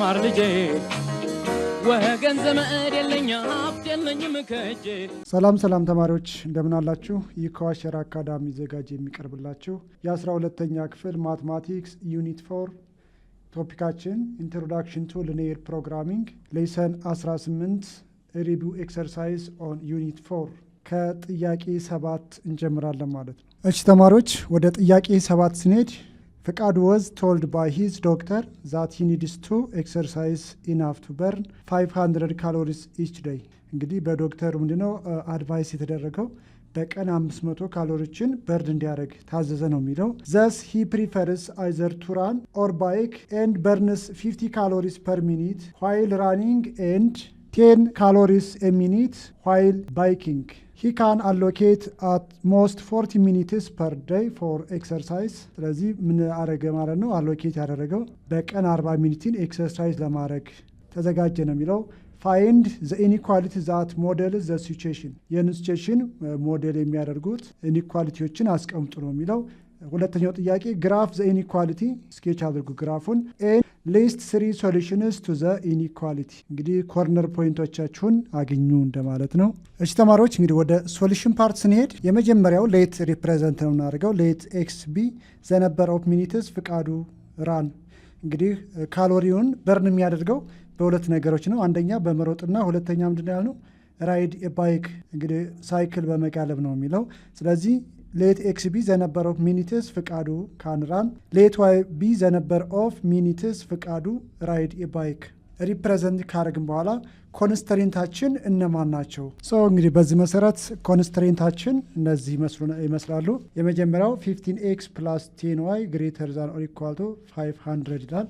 ተማር ልጄ ወገን ዘመድ የለኝ ሀብት የለኝም ከእጄ። ሰላም ተማሪዎች እንደምን አላችሁ? ይህ ከዋሸራ አካዳሚ ዘጋጅ የሚቀርብላችሁ የ12ኛ ክፍል ማትማቲክስ ዩኒት 4 ቶፒካችን ኢንትሮዳክሽን ቱ ሊኒየር ፕሮግራሚንግ ሌሰን 18 ሪቪው ኤክሰርሳይዝ ኦን ዩኒት 4 ከጥያቄ 7 እንጀምራለን ማለት ነው። እሺ ተማሪዎች ወደ ጥያቄ 7 ስንሄድ Fekadu was told by his doctor that he needs to exercise enough to burn 500 calories each day. እንግዲህ በዶክተሩ ምንድነው አድቫይስ የተደረገው በቀን 500 ካሎሪዎችን በርን እንዲያደርግ ታዘዘ ነው የሚለው። Thus he prefers either to run or bike and burns 50 calories per minute while running and 10 calories a minute while biking. He can allocate at most 40 minutes per day for exercise. ስለዚህ ምን አረገ ማለት ነው? አሎኬት ያደረገው በቀን 40 ሚኒትን ኤክሰርሳይዝ ለማድረግ ተዘጋጀ ነው የሚለው። Find the inequality that models the situation. ይህን ሲቹዌሽን ሞዴል የሚያደርጉት ኢኒኳሊቲዎችን አስቀምጡ ነው የሚለው። ሁለተኛው ጥያቄ ግራፍ ዘ ኢኒኳሊቲ ስኬች አድርጉ ግራፉን ኤንድ ሊስት 3 ሶሉሽንስ ቱ ዘ ኢኒኳሊቲ። እንግዲህ ኮርነር ፖይንቶቻችሁን አግኙ እንደማለት ነው። እሺ ተማሪዎች እንግዲህ ወደ ሶሉሽን ፓርት ስንሄድ የመጀመሪያው ሌት ሪፕሬዘንት ነው እናደርገው። ሌት ኤክስ ቢ ዘ ነምበር ኦፍ ሚኒትስ ፍቃዱ ራን። እንግዲህ ካሎሪውን በርን የሚያደርገው በሁለት ነገሮች ነው። አንደኛ በመሮጥና ሁለተኛ ምንድን ያልነው ራይድ ባይክ፣ እንግዲህ ሳይክል በመጋለብ ነው የሚለው። ስለዚህ ሌት ኤክስ ቢ ዘ ነምበር ኦፍ ሚኒትስ ፍቃዱ ካን ራን፣ ሌት ዋይ ቢ ዘ ነምበር ኦፍ ሚኒትስ ፍቃዱ ራይድ ባይክ። ሪፕሬዘንት ካረግን በኋላ ኮንስትሬንታችን እነማን ናቸው? እንግዲህ በዚህ መሰረት ኮንስትሬንታችን እነዚህ ይመስላሉ። የመጀመሪያው 15x ፕላስ 10y ግሬተር ዛን ኦር ኢኳል ቱ 500 ይላል።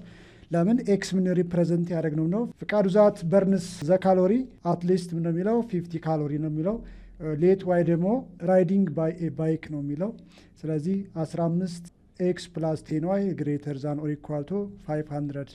ለምን ኤክስ ምን ሪፕሬዘንት ያደረግነው ነው። ፍቃዱ ዛት በርንስ ዘ ካሎሪ አትሊስት ምን ነው የሚለው 50 ካሎሪ ነው የሚለው። ሌት ዋይ ደግሞ ራይዲንግ ባይ ኤ ባይክ ነው የሚለው። ስለዚህ 15 ኤክስ ፕላስ 10 ዋይ ግሬተር ዛን ኦር ኢኳል ቱ 500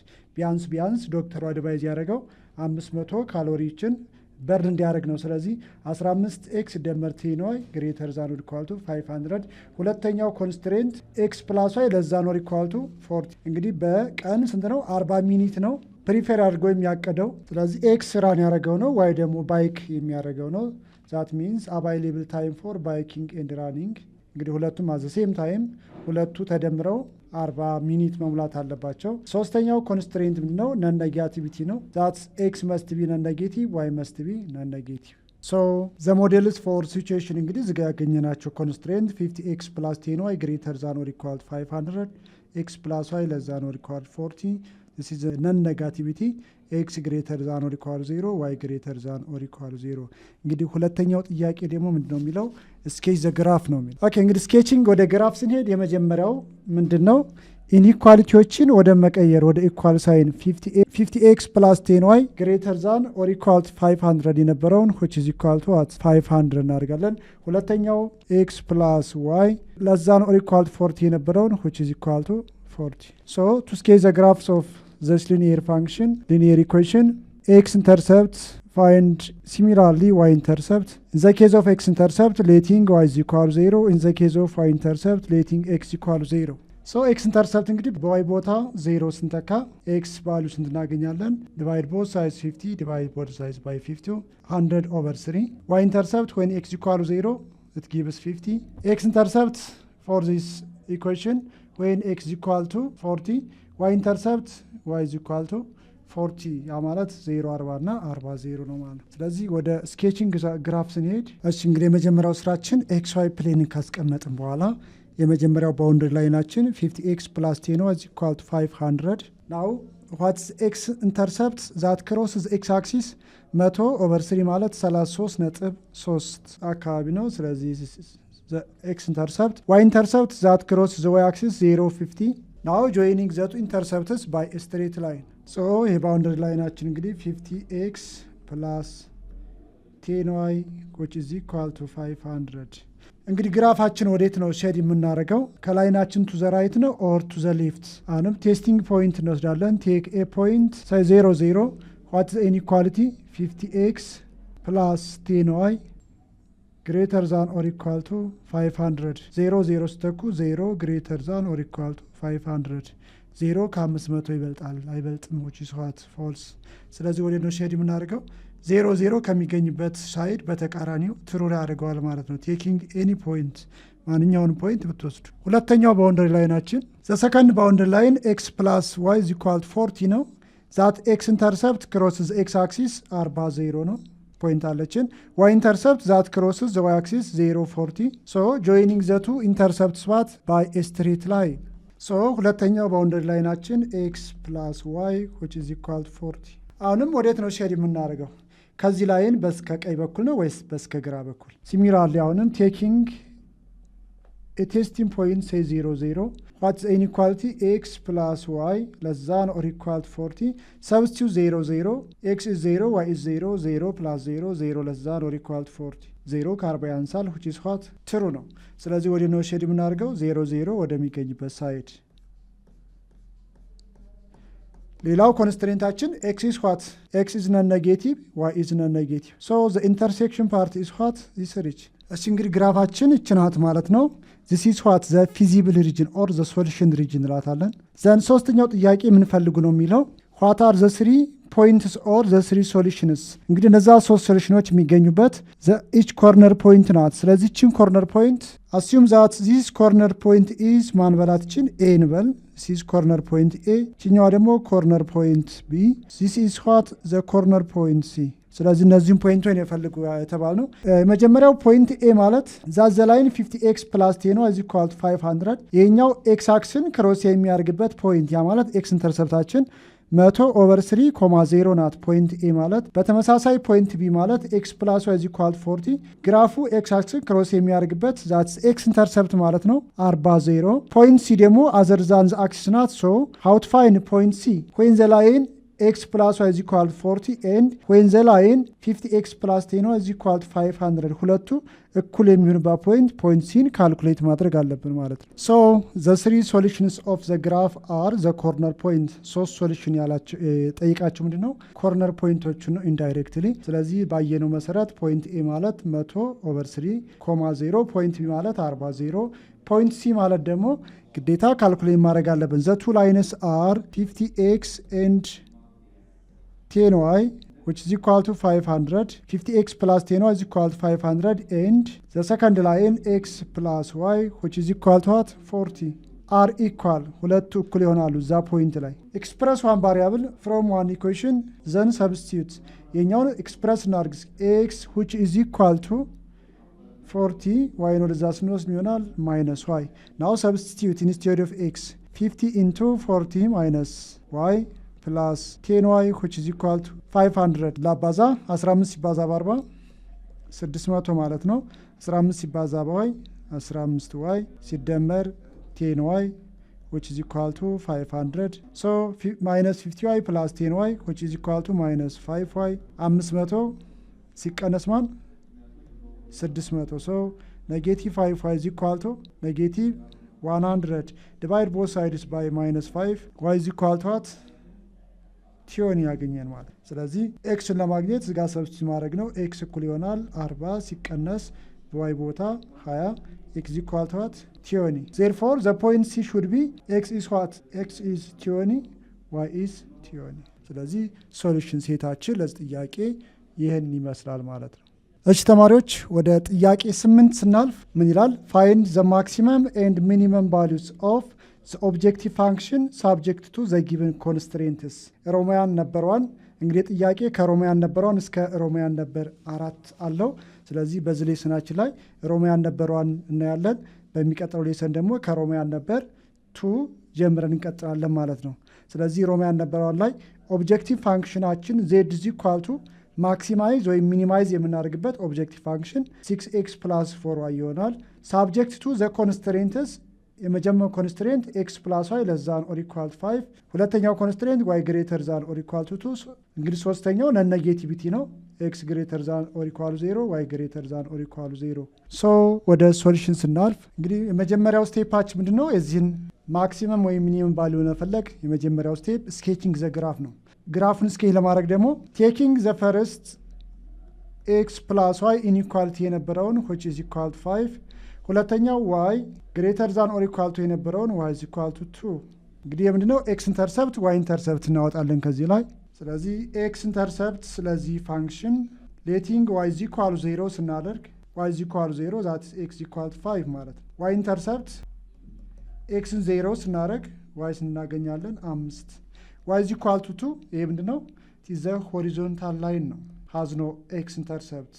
ቢያንስ ዶክተሩ አድቫይዝ ያደረገው 500 ካሎሪዎችን በርን እንዲያደርግ ነው። ስለዚህ 15 ኤክስ ደመር 10 ዋይ ግሬተር ዛን ኦር ኢኳል ቱ 500። ሁለተኛው ኮንስትሬንት ኤክስ ፕላስ ዋይ ለዛ ኦር ኢኳል ቱ 40። እንግዲህ በቀን ስንት ነው? 40 ሚኒት ነው ፕሪፌር አድርጎ የሚያቀደው። ስለዚህ ኤክስ ራን ያደረገው ነው፣ ዋይ ደግሞ ባይክ የሚያደርገው ነው። ዛት ሚንስ አቫይሌብል ታይም ፎር ባይኪንግ ኤንድ ራኒንግ። እንግዲህ ሁለቱም አዘ ሴም ታይም ሁለቱ ተደምረው 40 ሚኒት መሙላት አለባቸው። ሶስተኛው ኮንስትሬንት ምንድነው? ነን ኔጋቲቪቲ ነው። ዛት ኤክስ መስት ቢ ነን ኔጌቲቭ፣ ዋይ መስት ቢ ነን ኔጌቲቭ። ዘ ሞዴልስ ፎር ሲቹዌሽን እንግዲህ ዝጋ ያገኘናቸው ኮንስትሬንት 50x ፕላስ 10 ዋይ ግሬተር ዛን ኦር ኢኳል 500 ኤክስ ፕላስ ዋይ ለዛ ኦር ኢኳል 40 this is ነን ኔጋቲቪቲ ኤክስ ግሬተር ዛን ኦር ኢኳል 0 ዋይ ግሬተር ዛን ኦር ኢኳል 0። እንግዲህ ሁለተኛው ጥያቄ ደግሞ ምንድነው የሚለው ስኬች ዘ ግራፍ ነው የሚለው። ኦኬ እንግዲህ ስኬቺንግ ወደ ግራፍ ስንሄድ የመጀመሪያው ምንድነው ኢኒኳሊቲዎችን ወደ መቀየር ወደ ኢኳል ሳይን 50x ፕላስ 10 ዋይ ግሬተር ዛን ኦር ኢኳል 500 የነበረውን which is equal to 500 እናደርጋለን። ሁለተኛው x ፕላስ y ለዛን ኦር ኢኳል 40 የነበረውን which is equal to 40. So to sketch the graphs of this linear equation, x-intercept find similarly y-intercept. In the case of x-intercept, letting y is equal 0. In the case of y-intercept, letting x equal 0. x-intercept እንግዲህ በy ቦታ 0 ስንተካ x ቫልዩ ስንት እናገኛለን? divide both sides 50, divide both sides by 50, 100/3. y-intercept when x equal 0, it gives 50. x-intercept for this equation when x equal to 40, y-intercept y is equal to 40 ያ ማለት 0 40 እና 40 0 ነው ማለት። ስለዚህ ወደ ስኬቺንግ ግራፍ ስንሄድ እሺ እንግዲህ የመጀመሪያው ስራችን ኤክስ ዋይ ፕሌንን ካስቀመጥን በኋላ የመጀመሪያው ባውንደሪ ላይናችን 50x + 10 is equal to 500. now what's x intercept that crosses x axis 100/3 ማለት 33.3 አካባቢ ነው። ስለዚህ x intercept y intercept that crosses the y axis 0.50. now joining the two intercepts by a straight line. ይሄ ባውንደሪ ላይናችን እንግዲህ 50x + 10y which is equal to 500። እንግዲህ ግራፋችን ወዴት ነው ሼድ የምናደርገው? ከላይናችን ቱ ዘ ራይት ነው ኦር ቱ ዘ ሌፍት? አሁንም ቴስቲንግ ፖይንት እንወስዳለን። ቴክ ኤ ፖይንት ሳይ 0 0 what is inequality 50x + 10y greater than or equal to 500. 0 0 ስተኩ 0 greater than or equal to 500 0 ከ500 ይበልጣል አይበልጥም which is what false። ስለዚህ ወደ ነው ሼድ የምናደርገው 0 ከሚገኝበት ሳይድ በተቃራኒው ትሩ ላይ አድርገዋል ማለት ነው። ቴኪንግ ኤኒ ፖይንት ማንኛውን ፖይንት ብትወስዱ። ሁለተኛው ባውንደሪ ላይናችን ዘ ሰከንድ ባውንደሪ ላይን x + y = 40 ነው። ዛት x ኢንተርሰፕት ክሮስስ x አክሲስ 40 ነው ፖይንት አለችን። y ኢንተርሰፕት ዛት ክሮስስ ዘ y አክሲስ 040 ሶ ጆይኒንግ ዘ ቱ ኢንተርሰፕት ስፓት ባይ ኤ ስትሬት ላይን። ሶ ሁለተኛው ባውንደሪ ላይናችን x + y which is equal to 40። አሁንም ወዴት ነው ሼድ የምናደርገው? ከዚህ ላይን በስከ ቀኝ በኩል ነው ወይስ በስከ ግራ በኩል? ሲሚላርሊ አሁንም ቴኪንግ a testing point say 0 what's the inequality x + y less than or equal to 40 substitute 0 x is 0 y is 0 0 + 0 0 less than or equal to 40 0 ከ40 ያንሳል which is what ትሩ ነው። ስለዚህ ወደ ነው ሼድ የምናደርገው 0 ወደሚገኝበት ሳይድ። ሌላው ኮንስትሬንታችን x is what x is non negative y is non negative so the intersection part is what this region። እሺ እንግዲህ ግራፋችን ይችናት ማለት ነው። this is what the feasible region or the solution region እንላታለን። ዘን ሶስተኛው ጥያቄ የምንፈልጉ ነው የሚለው what are the three points or the three solutions። እንግዲህ እነዛ ሶስት ሶሉሽኖች የሚገኙበት each corner point ናት። ስለዚህ ችን ኮርነር ፖይንት assume that this corner point is ማንበላችን a እንበል this is corner point a ችኛዋ ደግሞ corner point b this is what the corner point c። ስለዚህ እነዚህም ፖይንቶች የፈልጉ የተባል ነው። የመጀመሪያው ፖይንት ኤ ማለት ዛት ዘ ላይን 50x + 10 ነው = 500 ይሄኛው ኤክስ አክስን ክሮስ የሚያደርግበት ፖይንት ያ ማለት ኤክስ ኢንተርሰፕታችን 100/3,0 ናት ፖይንት ኤ ማለት። በተመሳሳይ ፖይንት ቢ ማለት x + y = 40 ግራፉ ኤክስ አክስን ክሮስ የሚያደርግበት ዛት ኤክስ ኢንተርሰፕት ማለት ነው 40። ፖይንት ሲ ደግሞ አዘር ዛን ዘ አክሲስ ናት ሶ ሃው ቱ ፋይንድ ፖይንት ሲ when the line x + y = 40 and when the line 50x + 10 = 500 ሁለቱ እኩል የሚሆንበት ፖይንት ሲን ካልኩሌት ማድረግ አለብን ማለት ነው። so the three solutions of the graph are the corner point ሶስት ሶሉሽን ያላችሁ ጠይቃችሁ ምንድነው ኮርነር ፖይንቶቹ ነው ኢንዳይሬክትሊ። ስለዚህ ባየነው መሰረት ፖይንት ኤ ማለት 100/3,0 ፖይንት ቢ ማለት 40 ፖይንት ሲ ማለት ደግሞ ግዴታ ካልኩሌት ማድረግ አለብን the two lines are 50x and 10y which is equal to 500 50x + 10y is equal to 500 and the second line x + y which is equal to what 40 are equal ሁለቱ እኩል ይሆናሉ እዛ ፖይንት ላይ። express one variable from one equation then substitute የኛውን express እናድርግ x which is equal to 40 y ነው ለዛ ስንወስድ ይሆናል -y now substitute instead of x 50 into 40 minus y plus 10y which is equal to 500 ላባዛ 15 ሲባዛ በ40 600 ማለት ነው። 15 ሲባዛ በy 15y ሲደመር 10y which is equal to 500 so minus 50y plus 10y which is equal to minus 5y 500 ሲቀነስ ማን 600 so negative 5y is equal to negative 100 divide both sides by minus 5 y is equal to what ቲዮን ያገኘን ማለት። ስለዚህ ኤክስን ለማግኘት እዚህ ጋር ሰብስቲት ማድረግ ነው። ኤክስ እኩል ይሆናል 40 ሲቀነስ በዋይ ቦታ 20 x equal to what ቲዮኒ therefore the point c should be x is what x is ቲዮኒ y is ቲዮኒ። ስለዚህ ሶሉሽን ሴታችን ለዚህ ጥያቄ ይህን ይመስላል ማለት ነው። እሺ ተማሪዎች ወደ ጥያቄ 8 ስናልፍ ምን ይላል? find the maximum and minimum values of the objective function subject to the given constraints። ሮማያን ነበር 1 እንግዲህ ጥያቄ ከሮማያን ነበር 1 እስከ ሮማያን ነበር 4 አለው። ስለዚህ በዚህ ሌሰናችን ላይ ሮማያን ነበር 1 እናያለን። በሚቀጥለው ሌሰን ደግሞ ከሮማያን ነበር 2 ጀምረን እንቀጥላለን ማለት ነው። ስለዚህ ሮማያን ነበር 1 ላይ ኦብጀክቲቭ ፋንክሽናችን z is equal to ማክሲማይዝ ወይም ሚኒማይዝ የምናደርግበት ኦብጀክቲቭ ፋንክሽን 6x + 4y ይሆናል። ሳብጀክት ቱ ዘ ኮንስትሬንትስ የመጀመሪያው ኮንስትሬንት x + y less than or equal to 5 ሁለተኛው ኮንስትሬንት y greater than or equal to 2 እንግዲህ ሶስተኛው ነን ኔጌቲቪቲ ነው x greater than or equal to 0 y greater than or equal to 0 ሶ ወደ ሶሉሽን ስናልፍ እንግዲህ የመጀመሪያው ስቴፓችን ምንድነው? የዚህን ማክሲመም ወይም ሚኒመም ቫልዩ ለመፈለግ የመጀመሪያው ስቴፕ ስኬቺንግ ዘ ግራፍ ነው። ግራፉን ስኬች ለማድረግ ደግሞ ቴኪንግ ዘ ፈርስት x + y ኢንኢኳሊቲ የነበረውን which is equal to 5 ሁለተኛው y greater than or equal to የነበረውን y is equal to 2 እንግዲህ የምንድነው ኤክስ ኢንተርሰፕት ዋይ ኢንተርሰፕት እናወጣለን ከዚህ ላይ። ስለዚህ ኤክስ ኢንተርሰፕት ስለዚህ ፋንክሽን ሌቲንግ ዋይ ኢዝ ኢኳል 0 ስናደርግ ዋይ ኢዝ ኢኳል 0 ዛት ኤክስ ኢኳል 5 ማለት ነው። ዋይ ኢንተርሰፕት ኤክስን 0 ስናደርግ ዋይ ስናገኛለን 5። ዋይ ኢዝ ኢኳል 2 ይሄ ምንድነው ኢዝ ዘ ሆሪዞንታል ላይን ነው ሃዝ ኖ ኤክስ ኢንተርሰፕት።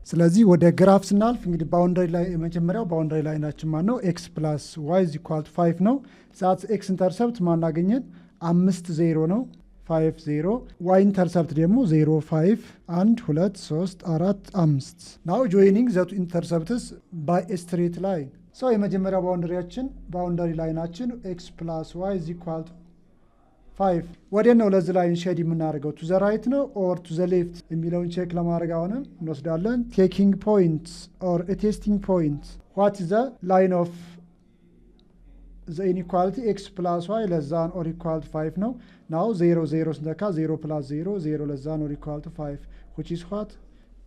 ስለዚህ ወደ ግራፍ ስናልፍ እንግዲህ ባውንደሪ ላይ የመጀመሪያው ባውንደሪ ላይናችን ማን ነው ኤክስ ፕላስ ዋይ ኢዝ ኢኳል 5 ነው። ዛት ኤክስ ኢንተርሰፕት ማናገኘን 5 0 ነው 5 0 ዋይ ኢንተርሰፕት ደግሞ 0 5 1 2 3 4 5 ናው ጆይኒንግ ዘ ኢንተርሰፕትስ ባይ ኤ ስትሬት ላይን። ሶ የመጀመሪያው ባውንደሪ ላይናችን ኤክስ ፕላስ ዋይ ኢዝ ኢኳል 5 ወደ ነው ለዚህ ላይን ሼድ የምናደርገው ቱ ዘ ራይት ነው ኦር ቱ ዘ ሌፍት የሚለውን ቼክ ለማድረግ አሁንም እንወስዳለን። ቴኪንግ ፖይንት ኦር ቴስቲንግ ፖይንት ዋት ኢዝ ዘ ላይን ኦፍ ዘ ኢንኢኳሊቲ ኤክስ ፕላስ ዋይ ለዛን ኦር ኢኳል 5 ነው። ናው 0 0 ስንተካ 0 ፕላስ 0 0 ለዛን ኦር ኢኳል 5 which is what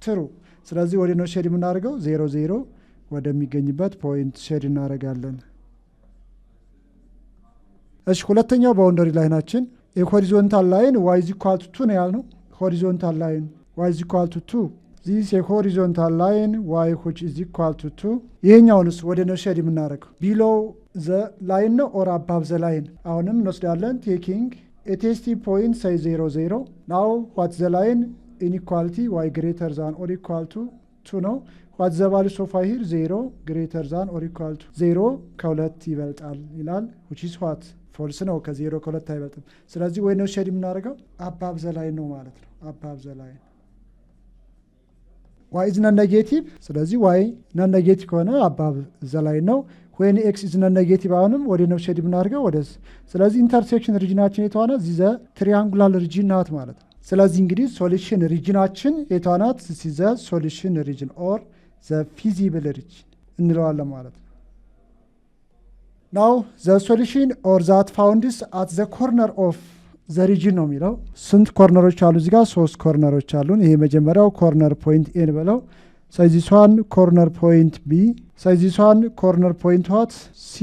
true። ስለዚህ ወደ ነው ሼድ የምናደርገው 0 0 ወደሚገኝበት ፖይንት ሼድ እናደርጋለን። እሺ ሁለተኛው ባውንደሪ ላይናችን የሆሪዞንታል ላይን ዋይ ኢዝ ኢኳል ቱ 2 ነው ያልነው። ሆሪዞንታል ላይን ዋይ ኢዝ ኢኳል ቱ 2 ዚስ የሆሪዞንታል ላይን ዋይ which is equal to 2 ይሄኛውንስ ወደ ነው ሼድ የምናደርገው ቢሎ ዘ ላይን ነው ኦር አባብ ዘ ላይን። አሁንም እንወስዳለን ቴኪንግ ኤ ቴስቲንግ ፖይንት ሳይ 0 0 ናው ዋት ዘ ላይን ኢንኢኳሊቲ ዋይ ግሬተር ዛን ኦር ኢኳል ቱ 2 ነው። ዋት ዘ ቫልዩ ኦፍ ዋይ ሂር 0 ግሬተር ዛን ኦር ኢኳል ቱ 0 ከሁለት ይበልጣል ይላል which is what ፎልስ ነው። ከ0 ከሁለት አይበልጥም። ስለዚህ ወይ ነው ሼድ የምናደርገው አባብ ዘ ላይን ነው ማለት ነው። አባብ ዘ ላይን ዋይ ኢዝ ናን ኔጌቲቭ። ስለዚህ ዋይ ናን ኔጌቲቭ ከሆነ አባብ ዘ ላይን ነው። ወይን ኤክስ ኢዝ ናን ኔጌቲቭ አሁንም ወደ ነው ሼድ የምናደርገው ወደስ። ስለዚህ ኢንተርሴክሽን ሪጅናችን የተዋና እዚህ ዘ ትሪያንጉላር ሪጅን ናት ማለት ነው። ስለዚህ እንግዲህ ሶሉሽን ሪጅናችን የተዋናት እዚህ ዘ ሶሉሽን ሪጅን ኦር ዘ ፊዚብል ሪጅን እንለዋለን ማለት ነው። ናው ዘ ሶሉሽን ኦር ዛት ፋውንድስ አት ዘ ኮርነር ኦፍ ዘ ሪጅን ነው የሚለው። ስንት ኮርነሮች አሉ እዚህ ጋር? 3 ኮርነሮች አሉን። ይሄ መጀመሪያው ኮርነር ፖይንት ኤን ብለው ሳይዚሷን ኮርነር ፖይንት ቢ ሳይዚሷን ኮርነር ፖይንት ዋት ሲ።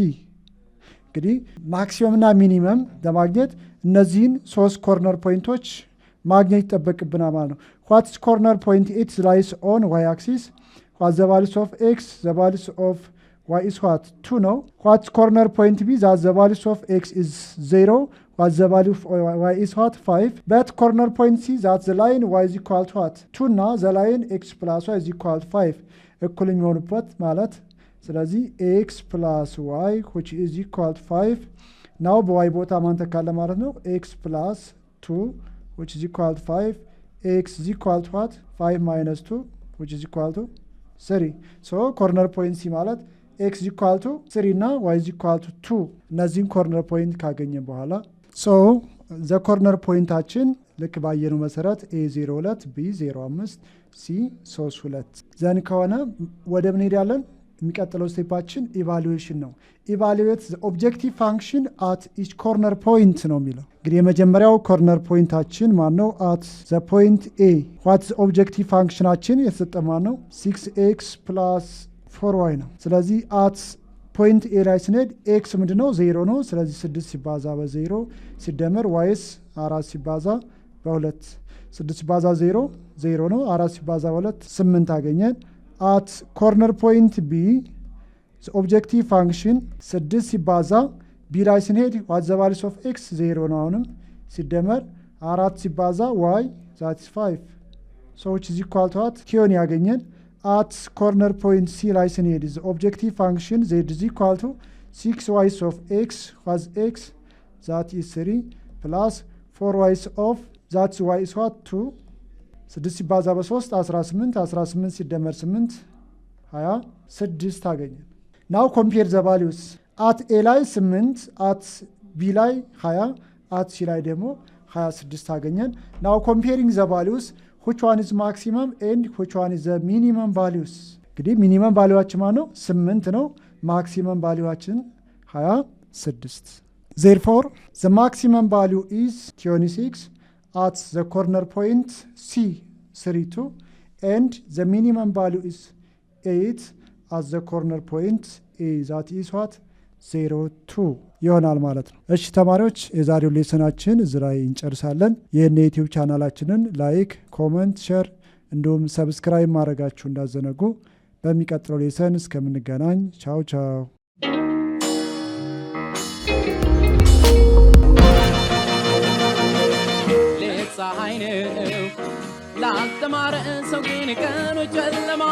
እንግዲህ ማክሲመም እና ሚኒመም ለማግኘት እነዚህን 3 ኮርነር ፖይንቶች ማግኘት ይጠበቅብናል ማለት ነው። ዋትስ ኮርነር ፖይንት ኤት ላይስ ኦን ዋይ አክሲስ ዋት ዘ ቫሉስ ኦፍ ኤክስ ዘ ቫሉስ ኦፍ y is what 2 ነው። what corner point b that the value of x is 0 what the value of y is what 5 but corner point c that the line y is equal to what 2 እና the line x plus y is equal to 5 እኩል የሚሆኑበት ማለት። ስለዚህ x plus y which is equal to 5 now በy ቦታ ማን ተካለ ማለት ነው x plus 2 which is equal to 5 x is equal to what 5 minus 2 which is equal to 3 so corner point c ማለት x is equal to 3 እና y is equal to 2 እነዚህን ኮርነር ፖይንት ካገኘን በኋላ ሶ ዘ ኮርነር ፖይንታችን ልክ ባየነው መሰረት a02 b05 c32 ዘን ከሆነ ወደ ምን ሄዳለን? የሚቀጥለው ስቴፓችን ኢቫሉዌሽን ነው። ኢቫሉዌት ዘ ኦብጀክቲቭ ፋንክሽን አት ኢች ኮርነር ፖይንት ነው የሚለው። እንግዲህ የመጀመሪያው ኮርነር ፖይንታችን ማን ነው? አት ዘ ፖይንት ኤ ዋት ኦብጀክቲቭ ፋንክሽናችን የተሰጠ ማን ነው? 6x ፕላስ 4y ነው። ስለዚህ አት ፖይንት ኤ ላይ ስንሄድ ኤክስ ምንድነው? 0 ነው። ስለዚህ 6 ሲባዛ በ0 ሲደመር ዋይስ 4 ሲባዛ በ2 6 ሲባዛ 0 0 ነው። 4 ሲባዛ በ2 8 አገኘን። አት ኮርነር ፖይንት ቢ ኦብጀክቲቭ ፋንክሽን 6 ሲባዛ ቢ ላይ ስንሄድ ዋት ዘ ቫሉስ ኦፍ ኤክስ 0 ነው። አሁንም ሲደመር 4 ሲባዛ ዋይ ዛት ኢዝ 5 ሶች ኢዝ ኢኳል ቱ ዋት ኪዮን ያገኘን። at corner point c ላይ ስንሄድ the objective function z is equal to 6y of x was x that is 3 plus 4y of that y is what 2 6 ሲባዛ በ3 18 18 ሲደመር 8 26 ታገኘን። now compare the values at a ላይ 8 at b ላይ 20 at c ላይ ደግሞ 26 ታገኘን። now comparing the values which one is maximum and which one is the minimum values? እንግዲህ ሚኒመም ቫልዩዋችን ማለት ነው 8 ነው። ማክሲመም ቫልዩዋችን 26። therefore the maximum value is 26 at the corner point C 32 and the minimum value is 8 at the corner point A that is what 02 ይሆናል ማለት ነው። እሺ ተማሪዎች የዛሬው ሌሰናችን እዚህ ላይ እንጨርሳለን። ይህን የዩቲዩብ ቻናላችንን ላይክ፣ ኮመንት፣ ሼር እንዲሁም ሰብስክራይብ ማድረጋችሁ እንዳዘነጉ። በሚቀጥለው ሌሰን እስከምንገናኝ ቻው ቻው። ፀሐይ ነው ላልተማረ ሰው ግን ቀኑ ጨለማ